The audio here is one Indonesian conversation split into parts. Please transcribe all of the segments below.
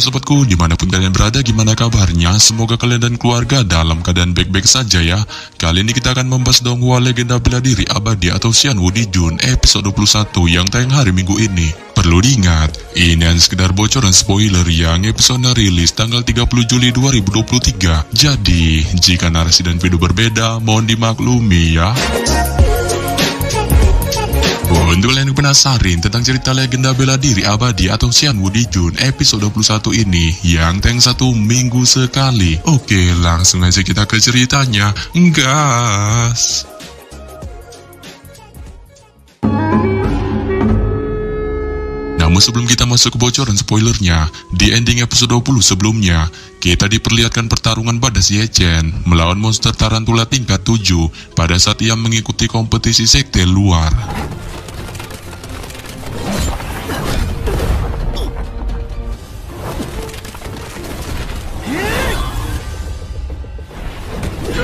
Halo sobatku, dimanapun kalian berada, gimana kabarnya? Semoga kalian dan keluarga dalam keadaan baik-baik saja ya. Kali ini kita akan membahas Donghua legenda bela diri abadi atau Xian Wu Di Jun episode 21 yang tayang hari Minggu ini. Perlu diingat, ini hanya sekedar bocoran spoiler yang episode rilis tanggal 30 Juli 2023. Jadi, jika narasi dan video berbeda, mohon dimaklumi ya. Untuk kalian yang penasaran tentang cerita legenda bela diri abadi atau Xian Wu Di Jun episode 21 ini yang tayang 1 minggu sekali. Oke, langsung aja kita ke ceritanya. Gas! Namun sebelum kita masuk ke bocoran spoilernya, di ending episode 20 sebelumnya, kita diperlihatkan pertarungan Badas Ye Chen melawan monster tarantula tingkat 7 pada saat ia mengikuti kompetisi sekte luar.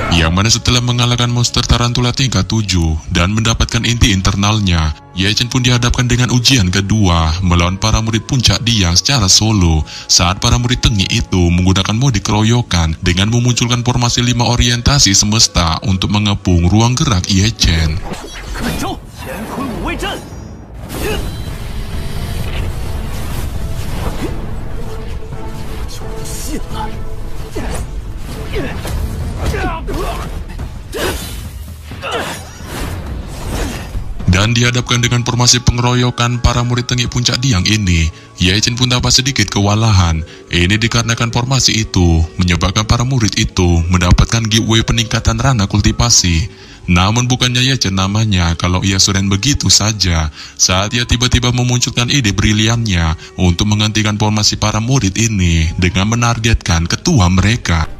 Yang mana setelah mengalahkan monster tarantula tingkat 7 dan mendapatkan inti internalnya, Ye Chen pun dihadapkan dengan ujian kedua melawan para murid puncak Diang secara solo saat para murid Tengi itu menggunakan mode keroyokan dengan memunculkan formasi 5 orientasi semesta untuk mengepung ruang gerak Ye Chen. Dan dihadapkan dengan formasi pengeroyokan para murid Tengi puncak Diang ini, Ye Chen pun dapat sedikit kewalahan. Ini dikarenakan formasi itu menyebabkan para murid itu mendapatkan giveaway peningkatan ranah kultivasi. Namun bukannya Ye Chen namanya kalau ia suren begitu saja saat ia tiba-tiba memunculkan ide briliannya untuk menghentikan formasi para murid ini dengan menargetkan ketua mereka.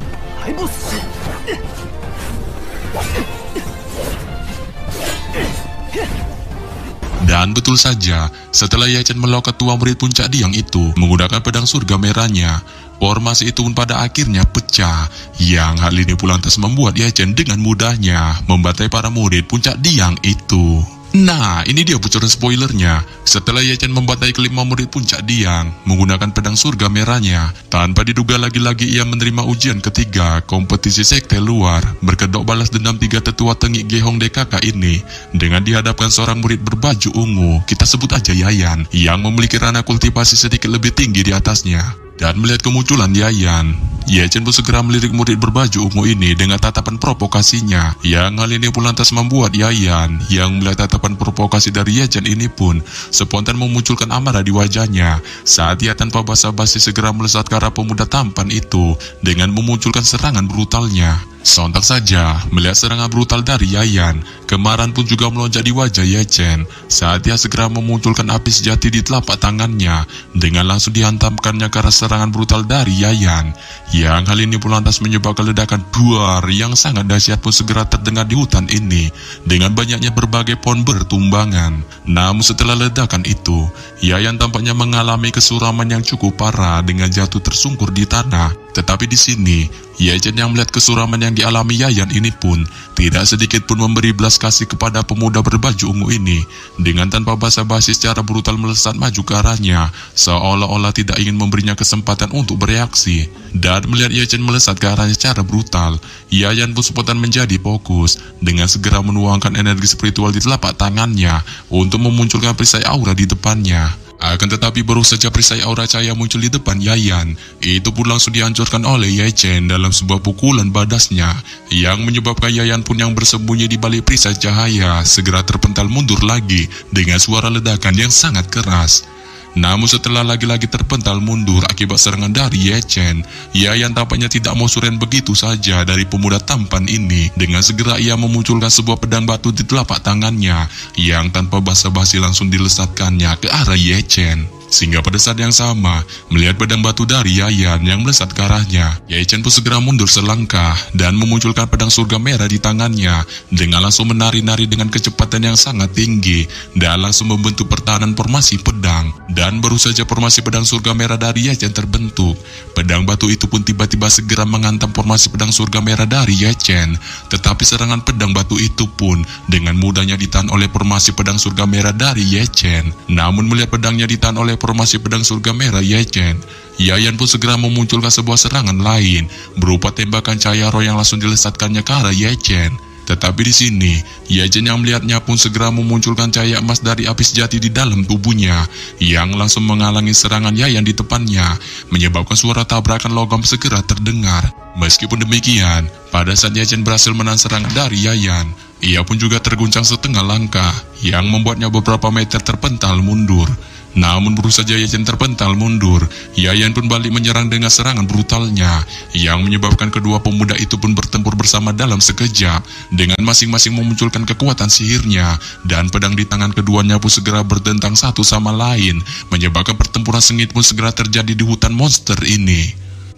Dan betul saja, setelah Ye Chen melawan ketua murid puncak Diang itu menggunakan pedang surga merahnya, formasi itu pun pada akhirnya pecah. Yang hal ini pun lantas membuat Ye Chen dengan mudahnya membantai para murid puncak Diang itu. Nah, ini dia bocoran spoilernya. Setelah Ye Chen membantai kelima murid puncak Diang menggunakan pedang surga merahnya, tanpa diduga lagi-lagi ia menerima ujian ketiga kompetisi sekte luar, berkedok balas dendam 3 tetua Tengi Gehong DKK ini dengan dihadapkan seorang murid berbaju ungu, kita sebut aja Yayan, yang memiliki ranah kultivasi sedikit lebih tinggi di atasnya. Dan melihat kemunculan Yayan, Ye Chen pun segera melirik murid berbaju ungu ini dengan tatapan provokasinya. Yang hal ini pun lantas membuat Yayan yang melihat tatapan provokasi dari Ye Chen ini pun spontan memunculkan amarah di wajahnya saat ia tanpa basa-basi segera melesat ke arah pemuda tampan itu dengan memunculkan serangan brutalnya. Sontak saja, melihat serangan brutal dari Yayan, kemarahan pun juga melonjak di wajah Ye Chen saat ia segera memunculkan api sejati di telapak tangannya dengan langsung dihantamkannya ke arah serangan brutal dari Yayan. Yang hal ini pun lantas menyebabkan ledakan duar yang sangat dahsyat pun segera terdengar di hutan ini dengan banyaknya berbagai pohon bertumbangan. Namun setelah ledakan itu, Yayan tampaknya mengalami kesuraman yang cukup parah dengan jatuh tersungkur di tanah. Tetapi di sini, Ye Chen yang melihat kesuraman yang dialami Yayan ini pun tidak sedikit pun memberi belas kasih kepada pemuda berbaju ungu ini dengan tanpa basa-basi secara brutal melesat maju ke arahnya seolah-olah tidak ingin memberinya kesempatan untuk bereaksi. Dan melihat Ye Chen melesat ke arahnya secara brutal, Yayan pun spontan menjadi fokus dengan segera menuangkan energi spiritual di telapak tangannya untuk memunculkan perisai aura di depannya. Akan tetapi baru saja perisai aura cahaya muncul di depan Yayan, itu pun langsung dihancurkan oleh Ye Chen dalam sebuah pukulan badasnya, yang menyebabkan Yayan pun yang bersembunyi di balik perisai cahaya segera terpental mundur lagi dengan suara ledakan yang sangat keras. Namun setelah lagi-lagi terpental mundur akibat serangan dari Ye Chen, Yayan tampaknya tidak mau suren begitu saja dari pemuda tampan ini. Dengan segera ia memunculkan sebuah pedang batu di telapak tangannya yang tanpa basa-basi langsung dilesatkannya ke arah Ye Chen. Sehingga pada saat yang sama, melihat pedang batu dari Yayan yang melesat ke arahnya, Ye Chen pun segera mundur selangkah dan memunculkan pedang surga merah di tangannya dengan langsung menari-nari dengan kecepatan yang sangat tinggi dan langsung membentuk pertahanan formasi pedang. Dan baru saja formasi pedang surga merah dari Ye Chen terbentuk, pedang batu itu pun tiba-tiba segera menghantam formasi pedang surga merah dari Ye Chen. Tetapi serangan pedang batu itu pun dengan mudahnya ditahan oleh formasi pedang surga merah dari Ye Chen. Namun melihat pedangnya ditahan oleh formasi pedang surga merah Ye-Chen, Yayan pun segera memunculkan sebuah serangan lain berupa tembakan cahaya roh yang langsung dilesatkannya ke arah Ye-Chen. Tetapi di sini, Ye-Chen yang melihatnya pun segera memunculkan cahaya emas dari api sejati di dalam tubuhnya yang langsung menghalangi serangan Yayan di depannya, menyebabkan suara tabrakan logam segera terdengar. Meskipun demikian, pada saat Ye-Chen berhasil menahan serangan dari Yayan, ia pun juga terguncang setengah langkah yang membuatnya beberapa meter terpental mundur. Namun baru saja Ye-Chen terpental mundur, Yayan pun balik menyerang dengan serangan brutalnya yang menyebabkan kedua pemuda itu pun bertempur bersama dalam sekejap dengan masing-masing memunculkan kekuatan sihirnya, dan pedang di tangan keduanya pun segera bertentang satu sama lain, menyebabkan pertempuran sengit pun segera terjadi di hutan monster ini.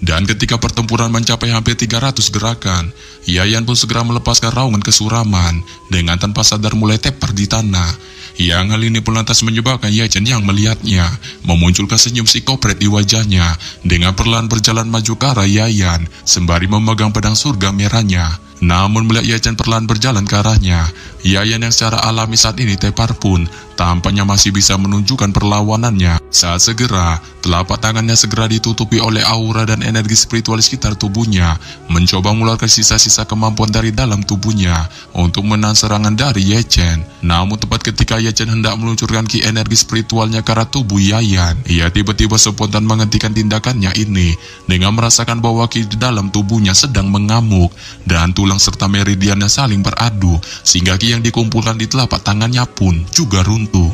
Dan ketika pertempuran mencapai hampir 300 gerakan, Yayan pun segera melepaskan raungan kesuraman dengan tanpa sadar mulai tepar di tanah. Yang hal ini pun lantas menyebabkan Ye-Chen yang melihatnya memunculkan senyum psikopret di wajahnya dengan perlahan berjalan maju ke arah Yayan sembari memegang pedang surga merahnya. Namun melihat Ye-Chen perlahan berjalan ke arahnya, Yayan yang secara alami saat ini tepar pun tampaknya masih bisa menunjukkan perlawanannya. Saat segera, telapak tangannya segera ditutupi oleh aura dan energi spiritual di sekitar tubuhnya, mencoba mengeluarkan sisa-sisa kemampuan dari dalam tubuhnya untuk menahan serangan dari Ye-Chen. Namun tepat ketika Ye-Chen hendak meluncurkan ki energi spiritualnya ke arah tubuh Yayan, ia tiba-tiba spontan menghentikan tindakannya ini dengan merasakan bahwa ki di dalam tubuhnya sedang mengamuk dan tulang serta meridiannya saling beradu, sehingga ki yang dikumpulkan di telapak tangannya pun juga runtuh.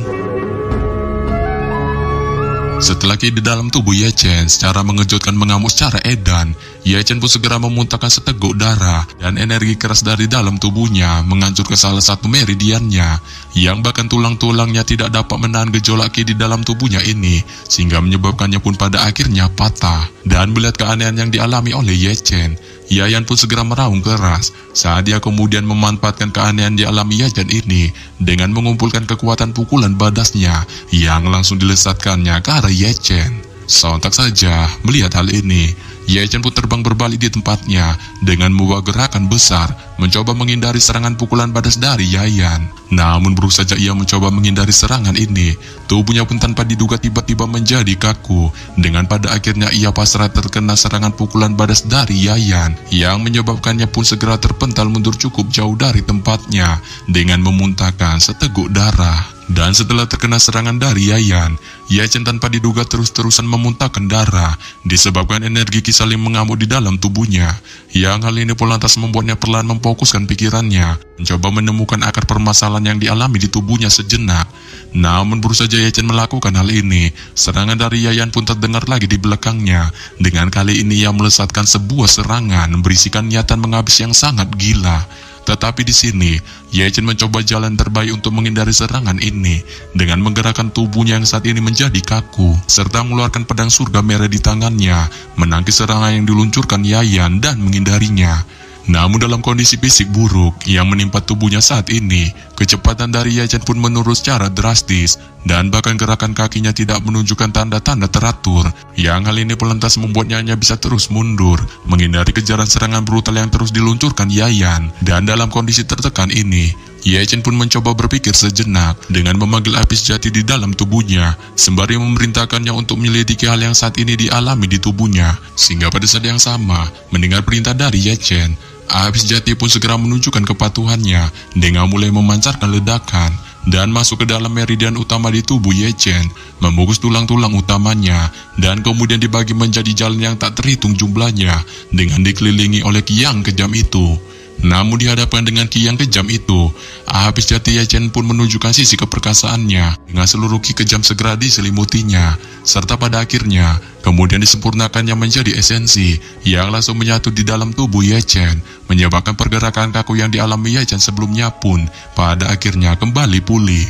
Setelah ki di dalam tubuh Ye-Chen secara mengejutkan mengamuk secara edan, Ye-Chen pun segera memuntahkan seteguk darah dan energi keras dari dalam tubuhnya menghancurkan salah satu meridiannya, yang bahkan tulang-tulangnya tidak dapat menahan gejolak ki di dalam tubuhnya ini, sehingga menyebabkannya pun pada akhirnya patah. Dan melihat keanehan yang dialami oleh Ye-Chen, Yayan pun segera meraung keras saat dia kemudian memanfaatkan keanehan dialami Ye-Chen ini dengan mengumpulkan kekuatan pukulan badasnya yang langsung dilesatkannya ke arah Ye-Chen. Sontak saja melihat hal ini, Ye-Chen pun terbang berbalik di tempatnya dengan membawa gerakan besar mencoba menghindari serangan pukulan badas dari Yayan. Namun baru saja ia mencoba menghindari serangan ini, tubuhnya pun tanpa diduga tiba-tiba menjadi kaku, dengan pada akhirnya ia pasrah terkena serangan pukulan badas dari Yayan yang menyebabkannya pun segera terpental mundur cukup jauh dari tempatnya dengan memuntahkan seteguk darah. Dan setelah terkena serangan dari Yayan, Ye-Chen tanpa diduga terus-terusan memuntahkan darah disebabkan energi ki saling mengamuk di dalam tubuhnya, yang hal ini pun lantas membuatnya perlahan memfokuskan pikirannya mencoba menemukan akar permasalahan yang dialami di tubuhnya sejenak. Namun baru saja Ye-Chen melakukan hal ini, serangan dari Yayan pun terdengar lagi di belakangnya. Dengan kali ini ia melesatkan sebuah serangan berisikan niatan menghabis yang sangat gila. Tetapi di sini, Ye-Chen mencoba jalan terbaik untuk menghindari serangan ini dengan menggerakkan tubuhnya yang saat ini menjadi kaku, serta mengeluarkan pedang surga merah di tangannya, menangkis serangan yang diluncurkan Yayan dan menghindarinya. Namun dalam kondisi fisik buruk yang menimpa tubuhnya saat ini, kecepatan dari Ye-Chen pun menurun secara drastis, dan bahkan gerakan kakinya tidak menunjukkan tanda-tanda teratur, yang hal ini pun lantas membuatnya hanya bisa terus mundur, menghindari kejaran serangan brutal yang terus diluncurkan Yayan. Dan dalam kondisi tertekan ini, Ye-Chen pun mencoba berpikir sejenak dengan memanggil api sejati di dalam tubuhnya, sembari memerintahkannya untuk menyelidiki hal yang saat ini dialami di tubuhnya. Sehingga pada saat yang sama, mendengar perintah dari Ye-Chen, api sejati pun segera menunjukkan kepatuhannya dengan mulai memancarkan ledakan dan masuk ke dalam meridian utama di tubuh Ye-Chen, membungkus tulang-tulang utamanya, dan kemudian dibagi menjadi jalan yang tak terhitung jumlahnya dengan dikelilingi oleh ki yang kejam itu. Namun dihadapkan dengan ki yang kejam itu, api sejati Ye-Chen pun menunjukkan sisi keperkasaannya dengan seluruh ki kejam segera diselimutinya, serta pada akhirnya kemudian disempurnakannya menjadi esensi yang langsung menyatu di dalam tubuh Ye-Chen, menyebabkan pergerakan kaku yang dialami Ye-Chen sebelumnya pun pada akhirnya kembali pulih.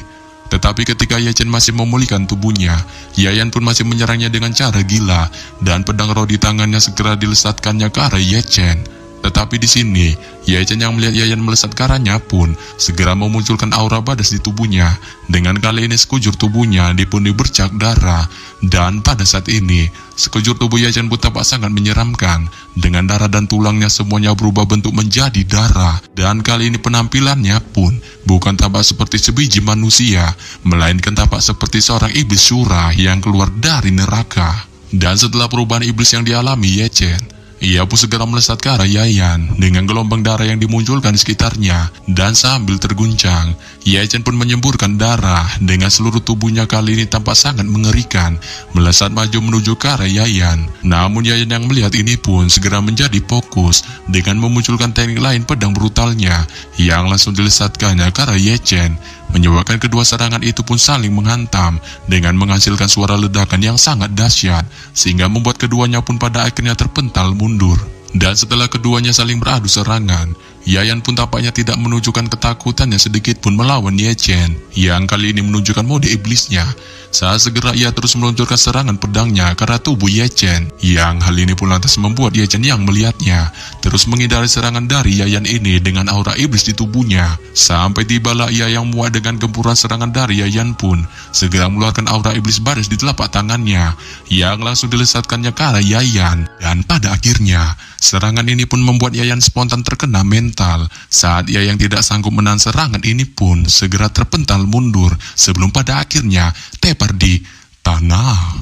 Tetapi ketika Ye-Chen masih memulihkan tubuhnya, Yayan pun masih menyerangnya dengan cara gila, dan pedang roh di tangannya segera dilesatkannya ke arah Ye-Chen. Tetapi di sini, Yayan yang melihat Yayan melesat ke arahnya pun segera memunculkan aura badas di tubuhnya. Dengan kali ini sekujur tubuhnya dipenuhi bercak darah. Dan pada saat ini, sekujur tubuh Yayan pun tampak sangat menyeramkan. Dengan darah dan tulangnya semuanya berubah bentuk menjadi darah. Dan kali ini penampilannya pun bukan tampak seperti sebiji manusia, melainkan tampak seperti seorang iblis syurah yang keluar dari neraka. Dan setelah perubahan iblis yang dialami Yayan, ia pun segera melesat ke arah Yayan dengan gelombang darah yang dimunculkan di sekitarnya. Dan sambil terguncang, Yayan pun menyemburkan darah dengan seluruh tubuhnya. Kali ini tampak sangat mengerikan, melesat maju menuju ke arah Yayan. Namun Yayan yang melihat ini pun segera menjadi fokus dengan memunculkan teknik lain pedang brutalnya yang langsung dilesatkannya ke arah Yayan, menyebabkan kedua serangan itu pun saling menghantam dengan menghasilkan suara ledakan yang sangat dahsyat, sehingga membuat keduanya pun pada akhirnya terpental mundur. Dan setelah keduanya saling beradu serangan, Yayan pun tampaknya tidak menunjukkan ketakutannya sedikit pun melawan Yayan yang kali ini menunjukkan mode iblisnya. Saat segera ia terus meluncurkan serangan pedangnya ke arah tubuh Yayan, yang hal ini pun lantas membuat Yayan yang melihatnya terus menghindari serangan dari Yayan ini dengan aura iblis di tubuhnya. Sampai tibalah ia yang muak dengan gempuran serangan dari Yayan pun segera mengeluarkan aura iblis badas di telapak tangannya yang langsung dilesatkannya ke arah Yayan. Dan pada akhirnya, serangan ini pun membuat Yayan spontan terkena mental. Saat ia yang tidak sanggup menahan serangan ini pun segera terpental mundur sebelum pada akhirnya tepar di tanah.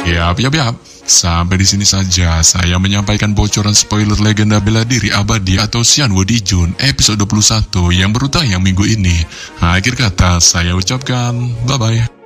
Yap. Sampai di sini saja saya menyampaikan bocoran spoiler legenda bela diri abadi atau Xianwu Dijun episode 21 yang baru tayang minggu ini. Akhir kata saya ucapkan bye-bye.